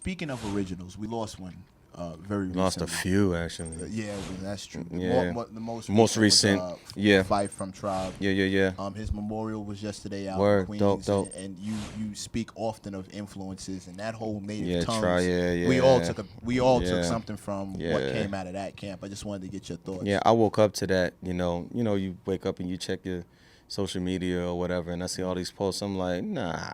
Speaking of originals, we lost one very recently. Lost a few actually. Yeah, that's true. Yeah. The Most recent, was, yeah. Phife from Tribe. Yeah. His memorial was yesterday out Word, in Queens, dope. and you speak often of influences and that whole native Yeah, tongues. yeah. We all took Yeah. something from what came out of that camp. I just wanted to get your thoughts. Yeah, I woke up to that. You wake up and you check your social media or whatever, and I see all these posts. I'm like, nah.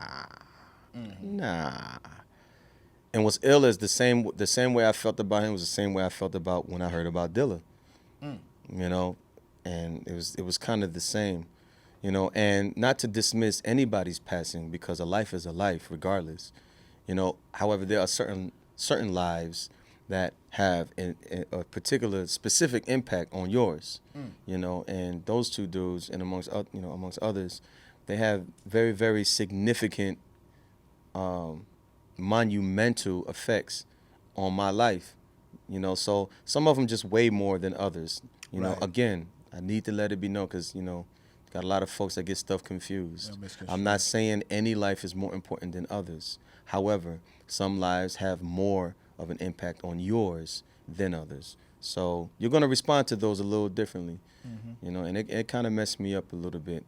And what's ill is the same way I felt about him was the same way I felt about when I heard about Dilla. And it was kind of the same, and not to dismiss anybody's passing because a life is a life regardless. However, there are certain lives that have a particular specific impact on yours, and those two dudes and amongst others, they have very, very significant monumental effects on my life, so some of them just way more than others. Right. Again, I need to let it be known because got a lot of folks that get stuff confused. I'm not saying any life is more important than others. However, some lives have more of an impact on yours than others, so you're going to respond to those a little differently. And it kind of messed me up a little bit.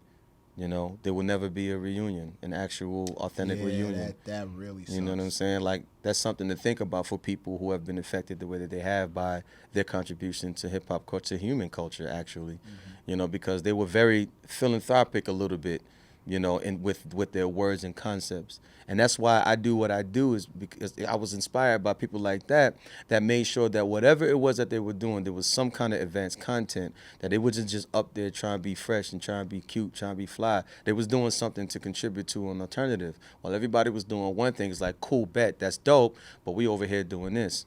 There will never be a reunion, an actual, authentic reunion. That really sucks. You know what I'm saying? Like, that's something to think about for people who have been affected the way that they have by their contribution to hip-hop culture, human culture, actually. Because they were very philanthropic a little bit, and with their words and concepts. And that's why I do what I do, is because I was inspired by people like that made sure that whatever it was that they were doing, there was some kind of advanced content, that they wasn't just up there trying to be fresh and trying to be cute, trying to be fly. They was doing something to contribute to an alternative. While everybody was doing one thing, it's like, cool, bet, that's dope, but we over here doing this.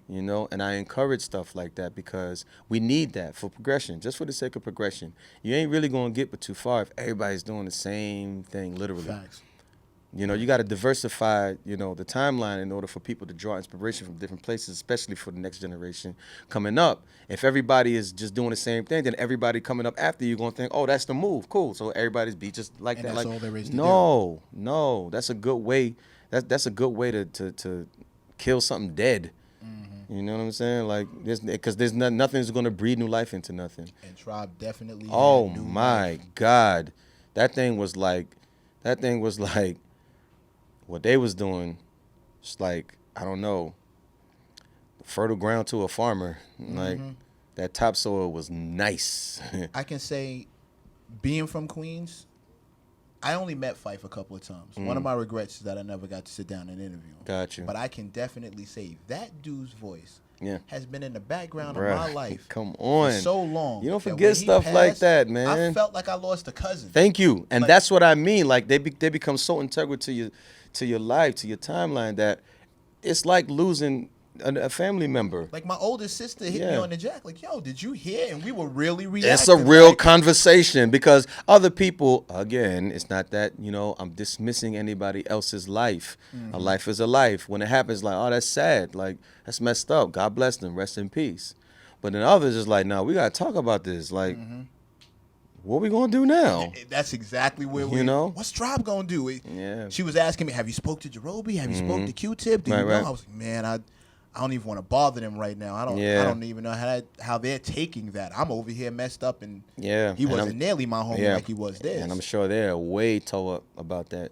And I encourage stuff like that because we need that for progression, just for the sake of progression. You ain't really going to get but too far if everybody's doing the same thing, literally. Facts. You got to diversify, the timeline in order for people to draw inspiration from different places, especially for the next generation coming up. If everybody is just doing the same thing, then everybody coming up after you going to think, oh, that's the move, cool. So everybody's be just like And that. that's Like, all there is to no, that's a good way. That's a good way to kill something dead. You know what I'm saying? Like, because nothing's going to breathe new life into nothing. And Tribe definitely had Oh new my life. God, that thing was like what they was doing. It's like, I don't know, fertile ground to a farmer. Like, that topsoil was nice. I can say, being from Queens, I only met Phife a couple of times. One of my regrets is that I never got to sit down and interview him. Got you. But I can definitely say that dude's voice Yeah. has been in the background Bruh, of my life come on. for so long. You don't that forget when he stuff like passed, that, man. I felt like I lost a cousin. Thank you. And Like- that's what I mean. Like, they become so integral to your life, to your timeline, that it's like losing a family member. Like, my oldest sister hit me Yeah. on the jack, like, yo, did you hear? And we were really reacting. It's a real like, conversation because other people, again, it's not that, I'm dismissing anybody else's life. A life is a life. When it happens, like, oh, that's sad. Like, that's messed up. God bless them. Rest in peace. But then others is like, no, we got to talk about this. Like, what we going to do now? That's exactly where what's Tribe going to do? Yeah. She was asking me, have you spoke to Jerobi? Have you spoke to Q-Tip? Do you know? Right. I was like, man, I don't even want to bother them right now. I don't even know how they're taking that. I'm over here messed up, and Yeah. he wasn't nearly my homie like he was theirs. And I'm sure they're way toe up about that,